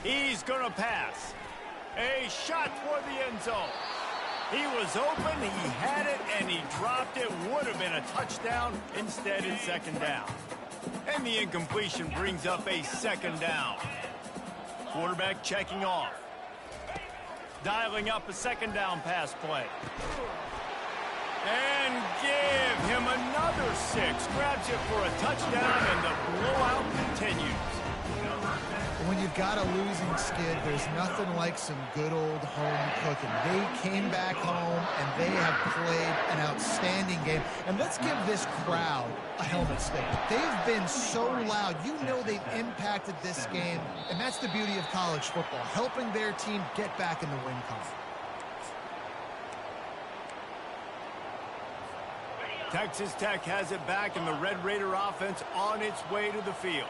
He's going to pass. A shot toward the end zone. He was open, he had it, and he dropped it. Would have been a touchdown. Instead, it's second down. And the incompletion brings up a second down. Quarterback checking off. Dialing up a second down pass play. And give him another 6. Grabs it for a touchdown, and the blowout continues. When you've got a losing skid, there's nothing like some good old home cooking. They came back home, and they have played an outstanding game. And let's give this crowd a helmet stick. They've been so loud. You know they've impacted this game, and that's the beauty of college football, helping their team get back in the win column. Texas Tech has it back, and the Red Raider offense on its way to the field.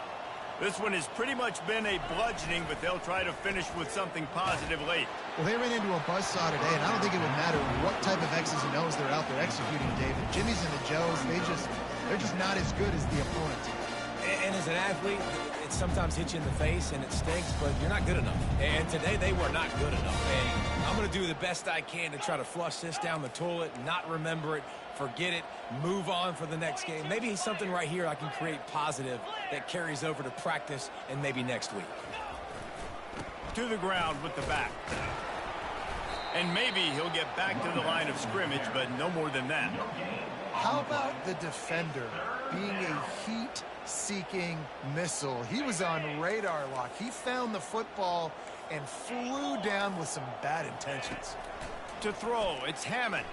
This one has pretty much been a bludgeoning, but they'll try to finish with something positive late. Well, they ran into a buzzsaw today, and I don't think it would matter what type of X's and O's they're out there executing, David. Jimmy's and the Joes, they're just not as good as the opponent. And as an athlete, it sometimes hits you in the face, and it stinks, but you're not good enough. And today, they were not good enough. And I'm going to do the best I can to try to flush this down the toilet, not remember it, forget it, move on for the next game. Maybe something right here I can create positive that carries over to practice and maybe next week. To the ground with the back. And maybe he'll get back to the line of scrimmage, but no more than that. How about the defender being a heat seeking missile. He was on radar lock. He found the football and flew down with some bad intentions. To throw, it's Hammond.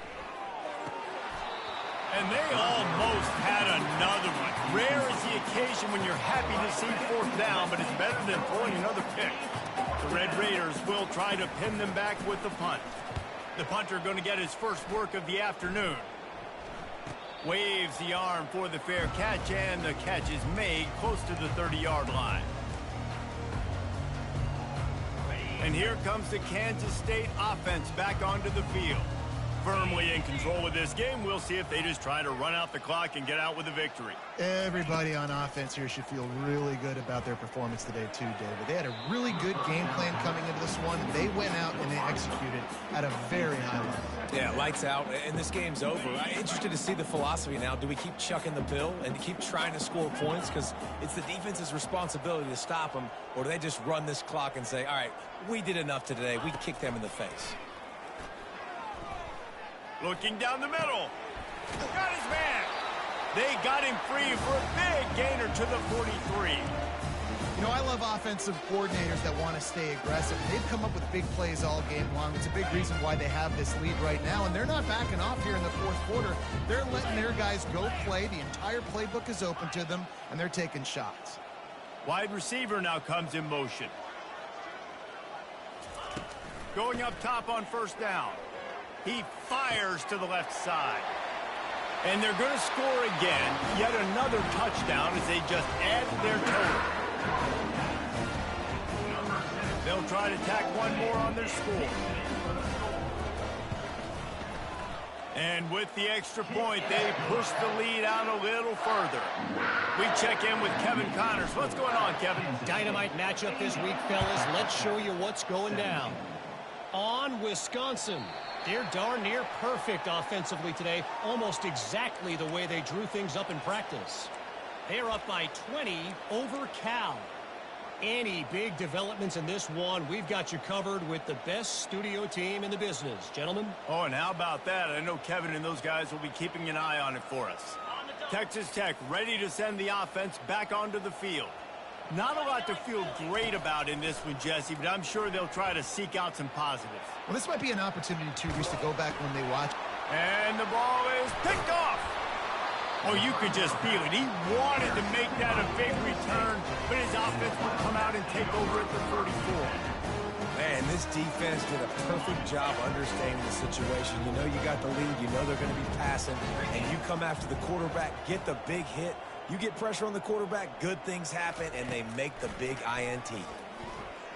And they almost had another one. Rare is the occasion when you're happy to see fourth down, but it's better than throwing another pick. The Red Raiders will try to pin them back with the punt. The punter going to get his first work of the afternoon. Waves the arm for the fair catch, and the catch is made close to the 30-yard line. And here comes the Kansas State offense back onto the field. Firmly in control of this game. We'll see if they just try to run out the clock and get out with a victory. Everybody on offense here should feel really good about their performance today too, David. They had a really good game plan coming into this one. They went out and they executed at a very high level. Yeah, lights out, and this game's over. I'm interested to see the philosophy now. Do we keep chucking the pill and keep trying to score points because it's the defense's responsibility to stop them, or do they just run this clock and say, all right, we did enough today. We kicked them in the face. Looking down the middle. Got his man. They got him free for a big gainer to the 43. You know, I love offensive coordinators that want to stay aggressive. They've come up with big plays all game long. It's a big reason why they have this lead right now, and they're not backing off here in the fourth quarter. They're letting their guys go play. The entire playbook is open to them, and they're taking shots. Wide receiver now comes in motion. Going up top on first down. He fires to the left side. And they're going to score again. Yet another touchdown as they just add to their total. They'll try to tack one more on their score. And with the extra point, they push the lead out a little further. We check in with Kevin Connors. What's going on, Kevin? Dynamite matchup this week, fellas. Let's show you what's going down. On Wisconsin. They're darn near perfect offensively today, almost exactly the way they drew things up in practice. They're up by 20 over Cal. Any big developments in this one, we've got you covered with the best studio team in the business. Gentlemen? Oh, and how about that? I know Kevin and those guys will be keeping an eye on it for us. Texas Tech ready to send the offense back onto the field. Not a lot to feel great about in this one, Jesse, but I'm sure they'll try to seek out some positives. Well, this might be an opportunity, too, Reese, to go back when they watch. And the ball is picked off. Oh, you could just feel it. He wanted to make that a big return, but his offense will come out and take over at the 34. Man, this defense did a perfect job understanding the situation. You know you got the lead. You know they're going to be passing, and you come after the quarterback, get the big hit. You get pressure on the quarterback, good things happen, and they make the big INT.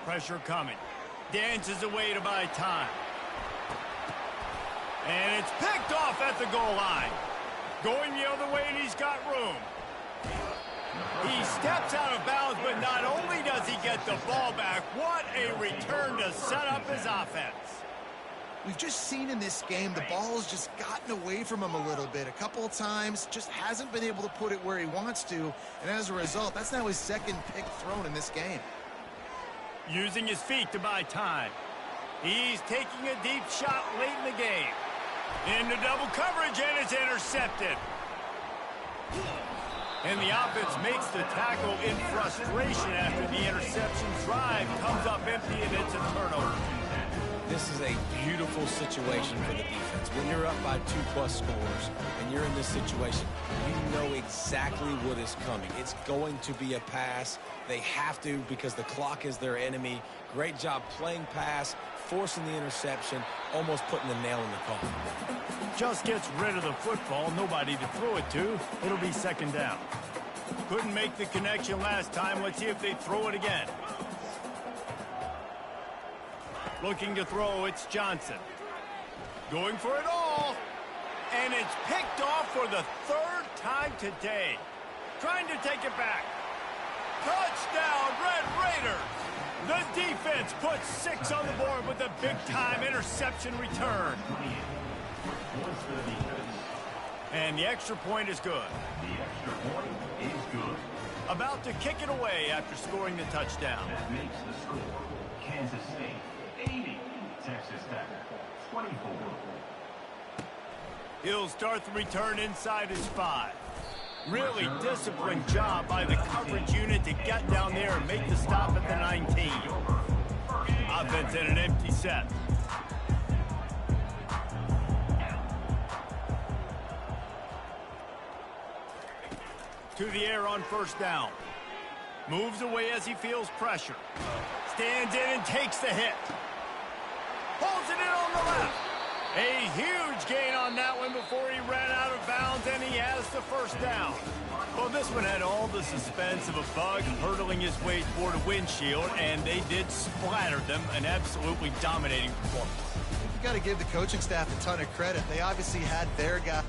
Pressure coming. Dances away to buy time. And it's picked off at the goal line. Going the other way, and he's got room. He steps out of bounds, but not only does he get the ball back, what a return to set up his offense. We've just seen in this game the ball has just gotten away from him a little bit. A couple of times, just hasn't been able to put it where he wants to. And as a result, that's now his second pick thrown in this game. Using his feet to buy time. He's taking a deep shot late in the game. Into double coverage, and it's intercepted. And the offense makes the tackle in frustration after the interception. Drive comes up empty, and it's a turnover. This is a beautiful situation for the defense. When you're up by 2+ scores and you're in this situation, you know exactly what is coming. It's going to be a pass. They have to because the clock is their enemy. Great job playing pass, forcing the interception, almost putting the nail in the coffin. Just gets rid of the football. Nobody to throw it to. It'll be second down. Couldn't make the connection last time. Let's see if they throw it again. Looking to throw, it's Johnson. Going for it all. And it's picked off for the third time today. Trying to take it back. Touchdown, Red Raiders. The defense puts 6 on the board with a big-time interception return. And the extra point is good. The extra point is good. About to kick it away after scoring the touchdown. That makes the score Kansas State 80, Texas Tech 24. He'll start the return inside his 5. Really disciplined job by the coverage unit to get down there and make the stop at the 19. Offense in an empty set. To the air on first down. Moves away as he feels pressure. Stands in and takes the hit. Holds it in on the left. A huge gain on that one before he ran out of bounds, and he has the first down. Well, this one had all the suspense of a bug hurtling his way toward a windshield, and they did splatter them. An absolutely dominating performance. You got to give the coaching staff a ton of credit. They obviously had their guy.